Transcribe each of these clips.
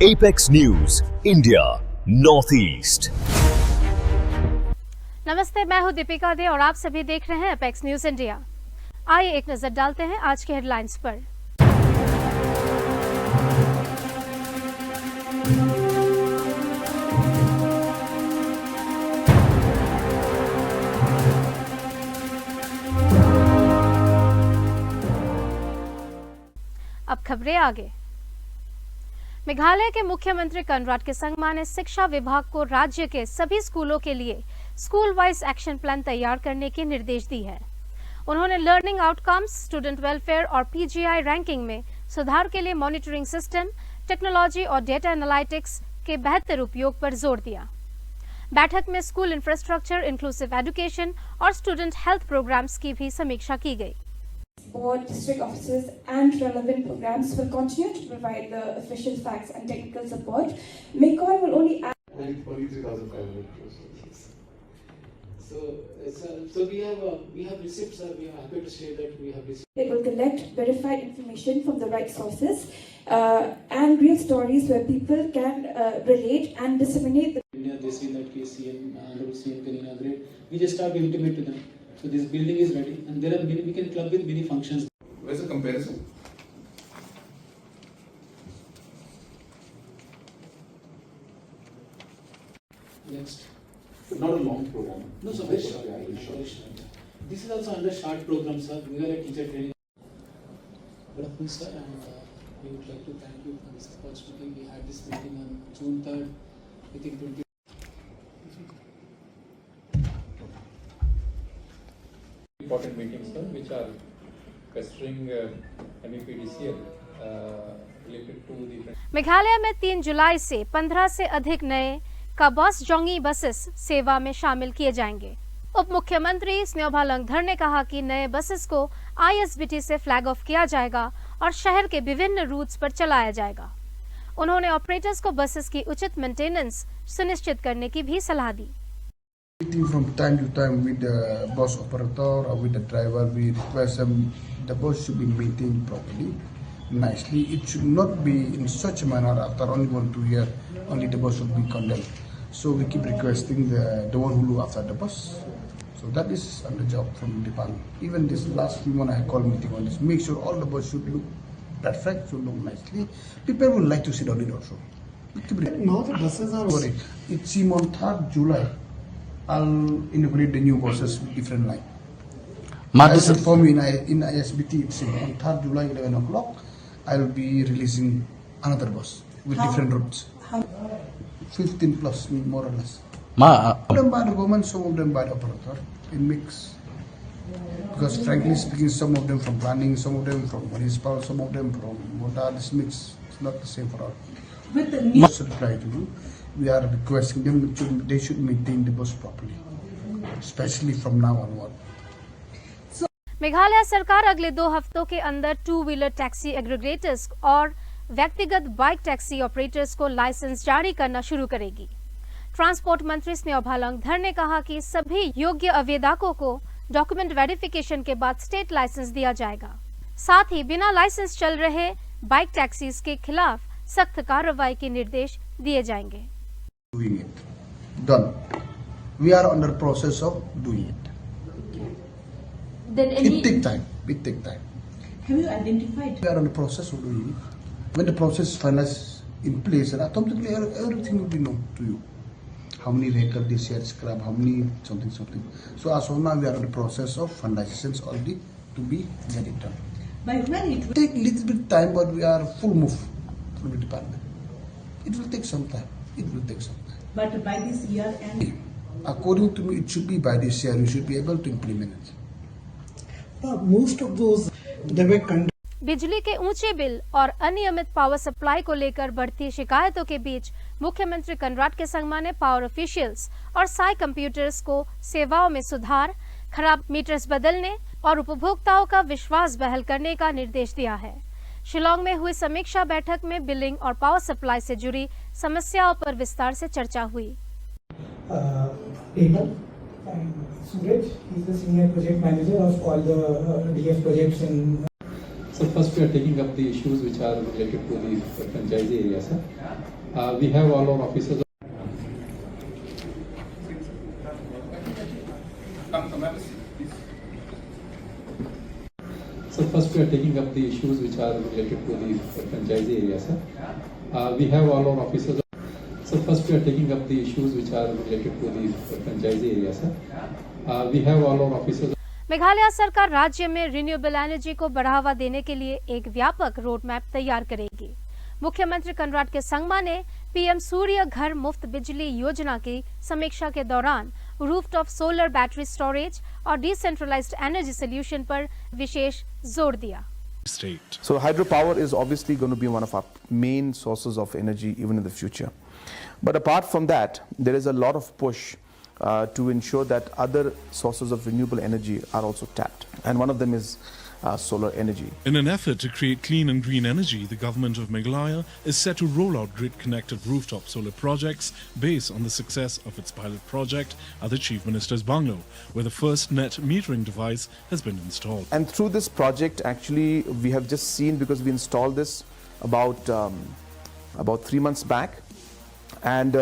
Apex news India north east. नमस्ते, मैं हूं दीपिका दे और आप सभी देख रहे हैं एपेक्स न्यूज इंडिया। आइए एक नजर डालते हैं आज के हेडलाइंस पर। अब खबरें आगे। मेघालय के मुख्यमंत्री कनराड के संगमा ने शिक्षा विभाग को राज्य के सभी स्कूलों के लिए स्कूल वाइज एक्शन प्लान तैयार करने के निर्देश दिए हैं। उन्होंने लर्निंग आउटकम्स, स्टूडेंट वेलफेयर और पीजीआई रैंकिंग में सुधार के लिए मॉनिटरिंग सिस्टम, टेक्नोलॉजी और डेटा एनालिटिक्स के बेहतर उपयोग पर जोर दिया। बैठक में स्कूल इंफ्रास्ट्रक्चर, इंक्लूसिव एजुकेशन और स्टूडेंट हेल्थ प्रोग्राम्स की भी समीक्षा की गई। Board, district offices and relevant programs will continue to provide the official facts and technical support. MECON will only add only 3,500 crores. So we have receipts. We are happy to say that we have received. It will collect verified information from the right sources and real stories where people can relate and disseminate. They see that Honorable CM can inaugurate. We just have to intimate to them. So this building is ready, and there are many. We can club with many functions. Where's the comparison? Next. Not a long program. No, so very short. Very short. This is also under short program, sir. We are a teacher training. Good afternoon, sir, and we would like to thank you for this opportunity. We had this meeting on June 3rd. I think 20. Important meetings, sir, which are pestering MEPDCL related to the. Meghalaya में 3 जुलाई से 15 से अधिक नए Kabsch जोंगी buses सेवा में शामिल किए जाएंगे। उप मुख्यमंत्री स्न्योभा लंगधर ने कहा कि नए बसेस को ISBT से फ्लैग ऑफ किया जाएगा और शहर के विभिन्न रूट्स पर चलाया जाएगा। उन्होंने ऑपरेटर्स को बसेस की उचित मेंटेनेंस सुनिश्चित करने की भी सलाह दी। From time to time with the bus operator or with the driver, we request them the bus should be maintained properly, nicely. It should not be in such a manner after only 1-2 years only the bus should be condemned. So we keep requesting the one who look after the bus. So that is on the job from the department. Even this last one I called meeting on this, make sure all the bus should look perfect, should look nicely. People would like to sit on it also. Now the buses are worried. It seems on 3rd July. I'll inaugurate the new buses with different line. As for me in ISBT, it's on 3rd July 11 o'clock. I'll be releasing another bus with different routes. 15 plus, more or less. Some of them by the government, some of them by the operator. In mix. Because frankly speaking, some of them from planning, some of them from municipal, some of them from water. This mix is not the same for all. with the new Reply to you. We are requesting them they should maintain the bus properly, especially from now onward. Meghalaya सरकार अगले 2 हफ्तों के अंदर two-wheeler taxi aggregators और व्यक्तिगत bike taxi operators को licence जारी करना शुरू करेगी। ट्रांसपोर्ट मंत्री स्न्योभा लंगधर ने कहा कि सभी योग्य आवेदकों को डॉक्यूमेंट वेरिफिकेशन के बाद स्टेट लाइसेंस दिया जाएगा। साथ ही बिना लाइसेंस चल रहे बाइक टैक्सीज के खिलाफ सख्त कार्रवाई के निर्देश दिए जाएंगे। Doing it. Done. We are under process of doing it. then any It take time. It take time. have you identified We are on the process of doing it. When the process is finalized in place, and automatically everything will be known to you. How many vehicles they share scrap, how many something. So as of now, we are on the process of finalizations already to be get it done. by when it will Take little bit time, but we are full move from the department. It will take some time. It will take some time. but by this year and According to me, it should be by this year. We should be able to implement it. most of those they were बिजली के ऊंचे bill और अनियमित power supply को लेकर बढ़ती शिकायतों के बीच मुख्यमंत्री कनराड के संगमा ने पावर ऑफिशियल्स और साई कंप्यूटर्स को सेवाओं में सुधार, खराब मीटर्स बदलने और उपभोक्ताओं का विश्वास बहाल करने का निर्देश दिया है। शिलांग में हुई समीक्षा बैठक में बिलिंग और पावर सप्लाई से जुड़ी समस्याओं पर विस्तार से चर्चा हुई। Suraj, he is the senior project manager of all the DF projects in So first we are taking up the issues which are related to the franchisee area, sir. We have all our officers. So first we are taking up the issues which are related to the franchisee area, sir. We have all our officers. So first we are taking up the issues which are related to the franchisee area, sir. We have all our officers. Meghalaya सरकार राज्य में renewable energy को बढ़ावा देने के लिए एक व्यापक रोड मैप तैयार करेगी। मुख्यमंत्री कनराड के संगमा ने पीएम सूर्य घर मुफ्त बिजली योजना की समीक्षा के दौरान रूफटॉप सोलर बैटरी स्टोरेज और डिसेंट्रलाइज्ड एनर्जी सॉल्यूशन पर विशेष जोर दिया। So hydropower is obviously going to be one of our main sources of energy even in the future. But apart from that, there is a lot of push to ensure that other sources of renewable energy are also tapped. And one of them is solar energy. In an effort to create clean and green energy, the government of Meghalaya is set to roll out grid-connected rooftop solar projects based on the success of its pilot project at the Chief Minister's bungalow, where the first net metering device has been installed. And through this project, actually, we have just seen, because we installed this about 3 months back, and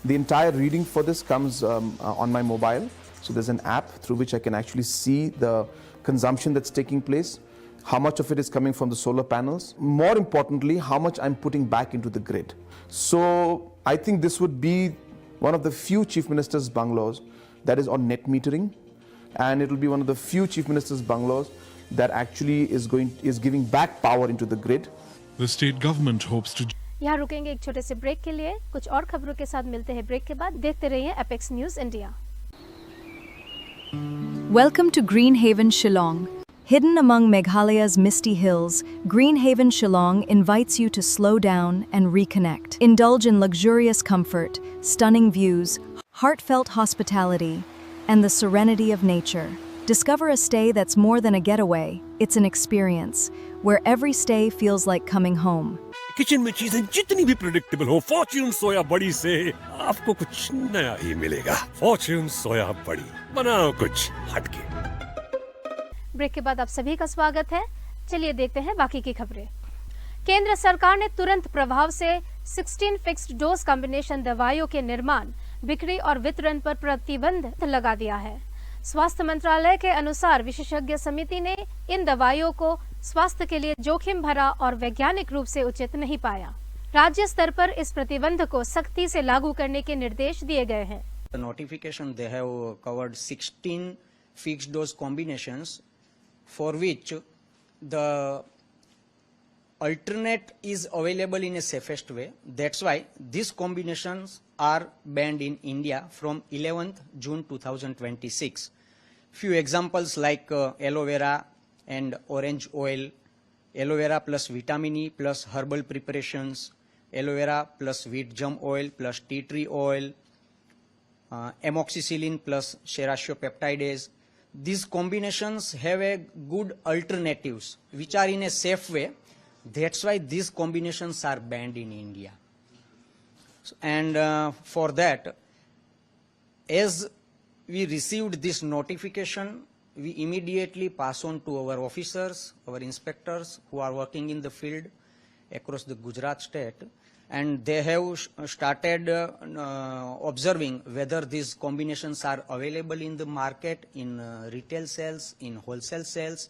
the entire reading for this comes on my mobile. So there's an app through which I can actually see the consumption that's taking place, how much of it is coming from the solar panels, more importantly, how much I'm putting back into the grid. So I think this would be one of the few Chief Minister's bungalows that is on net metering, and it will be one of the few Chief Minister's bungalows that actually is giving back power into the grid. The state government hopes to. यहाँ रुकेंगे एक छोटे से break के लिए। कुछ और खबरों के साथ मिलते हैं ब्रेक के बाद। देखते रहिए apex news India. Welcome to Greenhaven, Shillong. Hidden among Meghalaya's misty hills, Greenhaven, Shillong invites you to slow down and reconnect. Indulge in luxurious comfort, stunning views, heartfelt hospitality, and the serenity of nature. Discover a stay that's more than a getaway. It's an experience, where every stay feels like coming home. Kitchen में चीजें जितनी भी predictable हो, Fortune सोया बड़ी से आपको कुछ नया ही मिलेगा। फॉर्च्यून सोया बड़ी, बनाओ कुछ हटके। ब्रेक के बाद आप सभी का स्वागत है। चलिए देखते हैं बाकी की खबरें। केंद्र सरकार ने तुरंत प्रभाव से 16 फिक्स्ड डोज कॉम्बिनेशन दवाइयों के निर्माण, बिक्री और वितरण पर प्रतिबंध लगा दिया है। स्वास्थ्य मंत्रालय के अनुसार विशेषज्ञ समिति ने इन दवाइयों को स्वास्थ्य के लिए जोखिम भरा और वैज्ञानिक रूप से उचित नहीं पाया। राज्य स्तर पर इस प्रतिबंध को सख्ती से लागू करने के निर्देश दिए गए हैं। The notification they have covered 16 fixed dose combinations for which the alternate is available in a safest way. That's why these combinations are banned in India from 11th June 2026. Few examples like aloe vera and orange oil, aloe vera plus vitamin E plus herbal preparations, aloe vera plus wheat germ oil plus tea tree oil, amoxicillin plus serratiopeptidase. These combinations have a good alternatives which are in a safe way. That's why these combinations are banned in India. And for that, as we received this notification, we immediately pass on to our officers, our inspectors who are working in the field across the Gujarat state, and they have started observing whether these combinations are available in the market, in retail sales, in wholesale sales,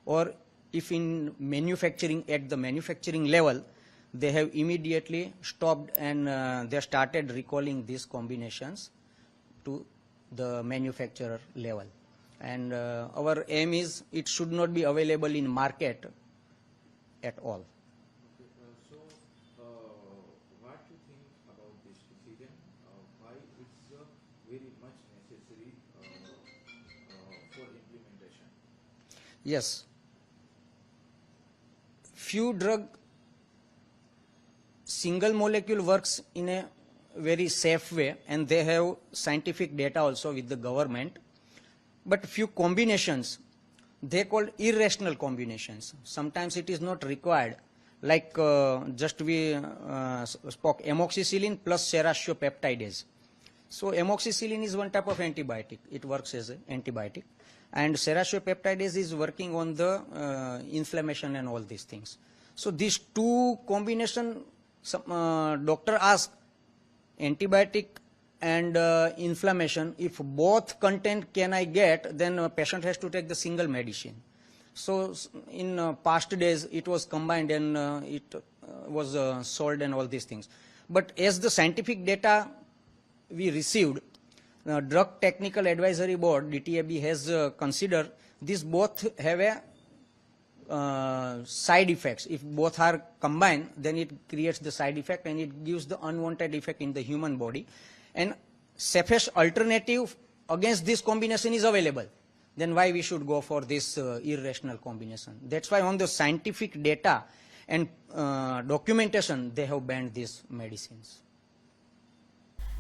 or if in manufacturing, at the manufacturing level, they have immediately stopped and they started recalling these combinations to the manufacturer level. And our aim is it should not be available in market at all. So, what do you think about this decision? Why it's very much necessary for implementation? Yes. Few drug single molecule works in a very safe way, and they have scientific data also with the government. But few combinations, they called irrational combinations. Sometimes it is not required. Like just we spoke, amoxicillin plus serratiopeptidase. So amoxicillin is one type of antibiotic. It works as an antibiotic. and serratiopeptidase is working on the inflammation and all these things. So these two combination, doctor asked antibiotic and inflammation, if both content can I get, then a patient has to take the single medicine. So in past days it was combined and it was sold and all these things. But as the scientific data we received, the Drug Technical Advisory Board, DTAB, has considered these both have a side effects. If both are combined, then it creates the side effect and it gives the unwanted effect in the human body. And safest alternative against this combination is available. Then why we should go for this irrational combination? That's why on the scientific data and documentation, they have banned these medicines.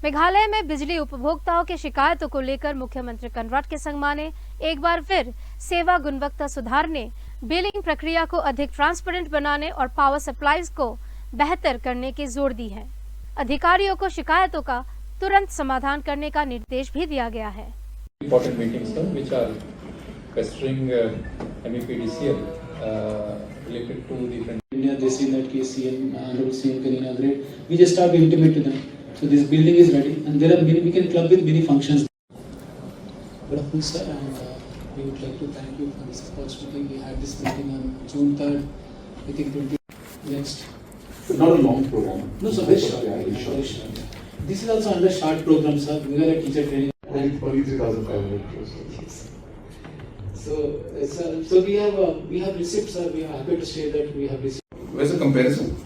Meghalaya में बिजली उपभोक्ताओं की शिकायतों को लेकर मुख्यमंत्री कनराड के संगमा ने एक बार फिर सेवा गुणवत्ता सुधारने, बिलिंग प्रक्रिया को अधिक ट्रांसपेरेंट बनाने और पावर सप्लाईज को बेहतर करने की जोर दी है। अधिकारियों को शिकायतों का तुरंत समाधान करने का निर्देश भी दिया गया है। Important meetings, sir, which are pestering MEPDCL related to the India, they say that CM, Honorable CM can inaugurate. We just have to intimate to them. So this building is ready, and there are many, we can club with many functions. Good afternoon, sir, and we would like to thank you for this opportunity. We had this meeting on June 3rd, I think 20 next. Not a long program. No, sir, very short. Very short. This is also under short program, sir. We were a teacher training. Only 43,500 Yes. So we have received, sir. We are happy to say that we have received. Where's the comparison?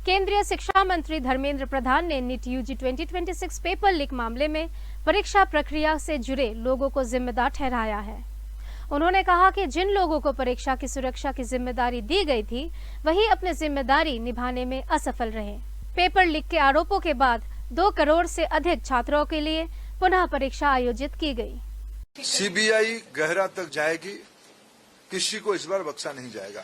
केंद्रीय शिक्षा मंत्री धर्मेंद्र प्रधान ने NEET UG 2026 paper leak मामले में परीक्षा प्रक्रिया से जुड़े लोगों को जिम्मेदार ठहराया है। उन्होंने कहा कि जिन लोगों को परीक्षा की सुरक्षा की जिम्मेदारी दी गई थी, वही अपनी जिम्मेदारी निभाने में असफल रहे। पेपर लीक के आरोपों के बाद 2 करोड़ से अधिक छात्रों के लिए पुनः परीक्षा आयोजित की गई। सीबीआई गहरा तक जाएगी, किसी को इस बार बख्शा नहीं जाएगा।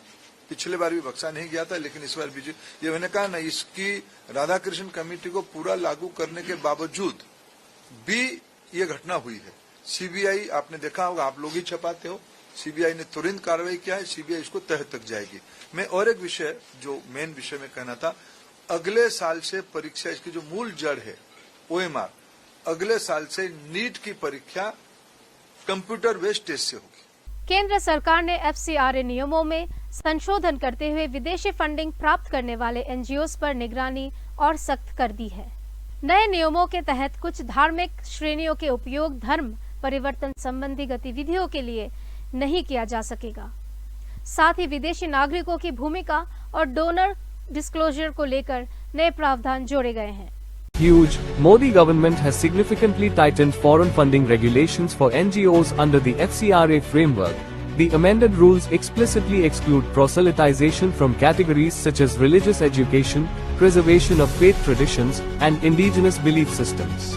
पिछले बार भी बख्शा नहीं गया था, लेकिन इस बार भी ये मैंने कहा ना, इसकी राधाकृष्ण कमेटी को पूरा लागू करने के बावजूद भी ये घटना हुई है। सीबीआई, आपने देखा होगा, आप लोग ही छपाते हो, सीबीआई ने तुरंत कार्रवाई किया है, सीबीआई इसको तह तक जाएगी। मैं और एक विषय, जो मेन विषय में कहना था, अगले साल से परीक्षा, इसकी जो मूल जड़ है OMR, अगले साल से नीट की परीक्षा कंप्यूटर बेस्ड टेस्ट से होगी। केंद्र सरकार ने FCRA नियमों में संशोधन करते हुए विदेशी फंडिंग प्राप्त करने वाले NGOs पर निगरानी और सख्त कर दी है। नए नियमों के तहत कुछ धार्मिक श्रेणियों के उपयोग धर्म परिवर्तन संबंधी गतिविधियों के लिए नहीं किया जा सकेगा। साथ ही विदेशी नागरिकों की भूमिका और डोनर डिस्क्लोजर को लेकर नए प्रावधान जोड़े गए हैं। Huge, Modi government has significantly tightened foreign funding regulations for NGOs under the FCRA framework. The amended rules explicitly exclude proselytization from categories such as religious education, preservation of faith traditions, and indigenous belief systems.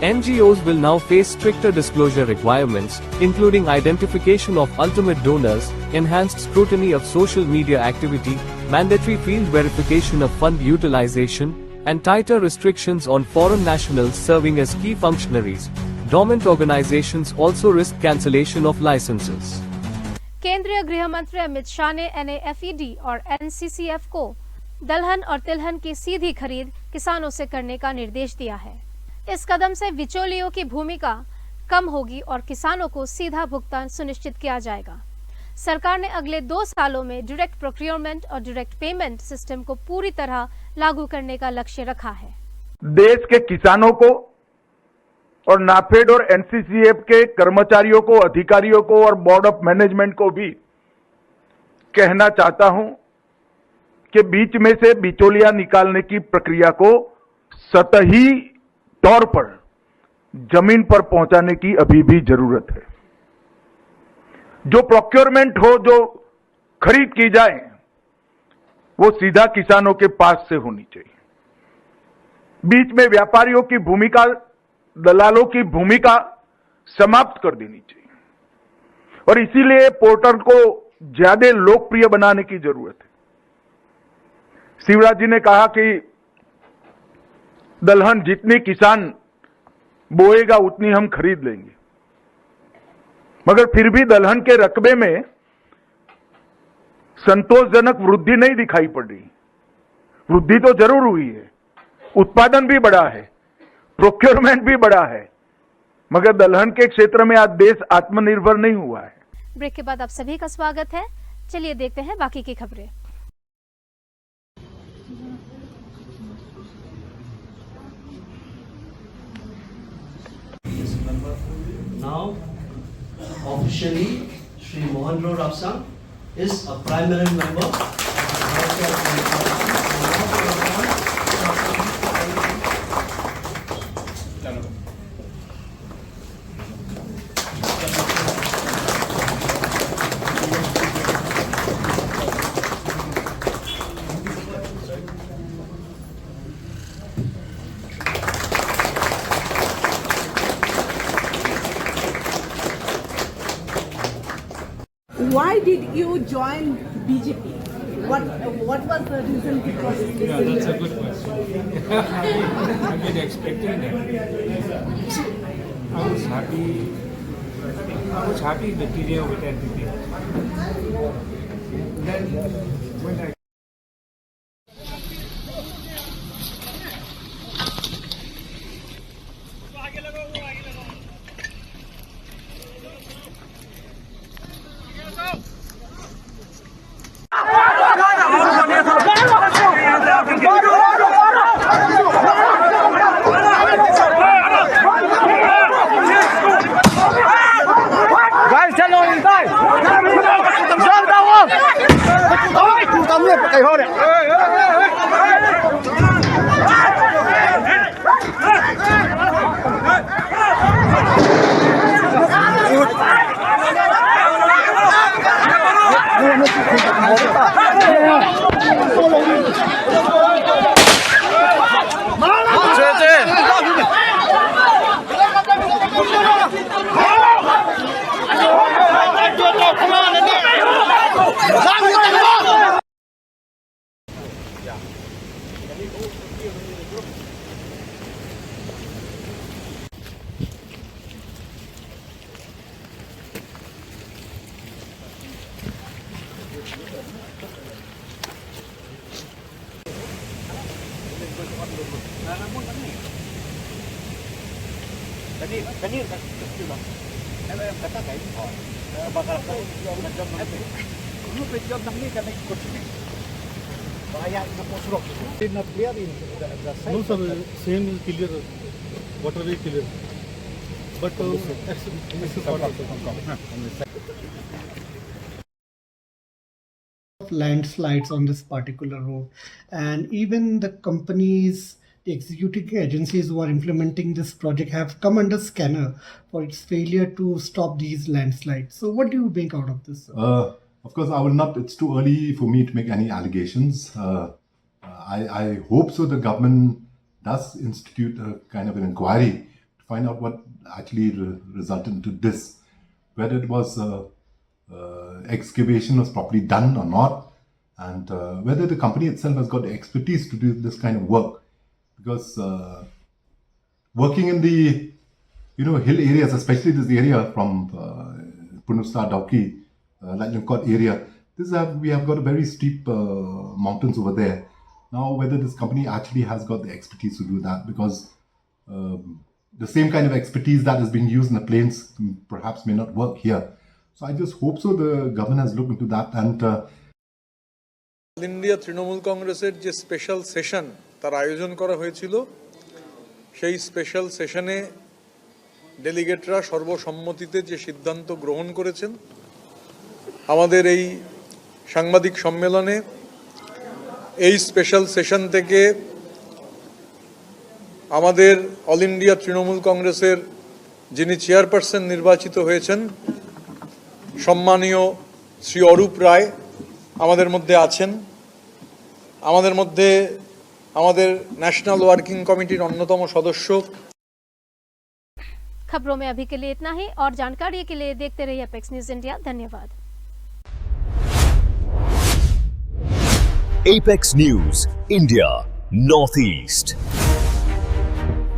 NGOs will now face stricter disclosure requirements, including identification of ultimate donors, enhanced scrutiny of social media activity, mandatory field verification of fund utilization, and tighter restrictions on foreign nationals serving as key functionaries. Dormant organizations also risk cancellation of licenses. केंद्रीय गृह मंत्री अमित शाह ने NAFED और NCCF को दलहन और तिलहन की सीधी खरीद किसानों से करने का निर्देश दिया है। इस कदम से बिचौलियों की भूमिका कम होगी और किसानों को सीधा भुगतान सुनिश्चित किया जाएगा। सरकार ने अगले 2 सालों में डायरेक्ट प्रोक्योरमेंट और डायरेक्ट पेमेंट सिस्टम को पूरी तरह लागू करने का लक्ष्य रखा है। देश के किसानों को और नाफेड और NCCF के कर्मचारियों को, अधिकारियों को और बोर्ड ऑफ मैनेजमेंट को भी कहना चाहता हूं कि बीच में से बिचौलिया निकालने की प्रक्रिया को सतही तौर पर जमीन पर पहुंचाने की अभी भी जरूरत है। जो प्रोक्योरमेंट हो, जो खरीद की जाए, वो सीधा किसानों के पास से होनी चाहिए। बीच में व्यापारियों की भूमिका, दलालों की भूमिका समाप्त कर देनी चाहिए और इसीलिए पोर्टल को ज्यादा लोकप्रिय बनाने की जरूरत है। शिवराज जी ने कहा कि दलहन जितनी किसान बोएगा उतनी हम खरीद लेंगे, मगर फिर भी दलहन के रकबे में संतोषजनक वृद्धि नहीं दिखाई पड़ रही। वृद्धि तो जरूर हुई है, उत्पादन भी बढ़ा है, प्रोक्योरमेंट भी बढ़ा है, मगर दलहन के क्षेत्र में आज देश आत्मनिर्भर नहीं हुआ है। ब्रेक के बाद आप सभी का स्वागत है। चलिए देखते हैं बाकी की खबरें। Now, officially, Sri Mohan Rao Rapsang is a primary member. Why did you join BJP? What was the reason for this? Yeah, that's a good question. I've been expecting that. I was happy in the period with NPP. Then when I No, sir, same is clear, water is clear. But landslides on this particular road, and even the companies, the executive agencies who are implementing this project have come under scanner for its failure to stop these landslides. So what do you make out of this? Of course, I will not, it's too early for me to make any allegations. I hope so the government does institute a kind of an inquiry to find out what actually resulted into this. Whether it was excavation was properly done or not, and whether the company itself has got the expertise to do this kind of work. Because working in the hill areas, especially this area from Punustar, Dauki, Lajnankot area, we have got a very steep mountains over there. Now, whether this company actually has got the expertise to do that, because the same kind of expertise that is being used in the plains perhaps may not work here. So I just hope so the government has looked into that. And India Trinamool কংগ্রেসের যে special session তার আয়োজন করা হয়েছিল, সেই special সেশনে ডেলিগেটরা সর্বসম্মতিতে যে সিদ্ধান্ত গ্রহণ করেছেন, আমাদের এই সাংবাদিক সম্মেলনে এই স্পেশাল সেশন থেকে আমাদের অল ইন্ডিয়া তৃণমূল কংগ্রেসের যিনি চেয়ারপারসন নির্বাচিত হয়েছেন সম্মানীয় শ্রী অরূপ রায় আমাদের মধ্যে আছেন। আমাদের মধ্যে আমাদের ন্যাশনাল ওয়ার্কিং কমিটির অন্যতম সদস্য। खबरों में अभी के लिए इतना ही, और जानकारी के लिए देखते रहिए एपेक्स न्यूज इंडिया। धन्यवाद। Apex News, India, Northeast.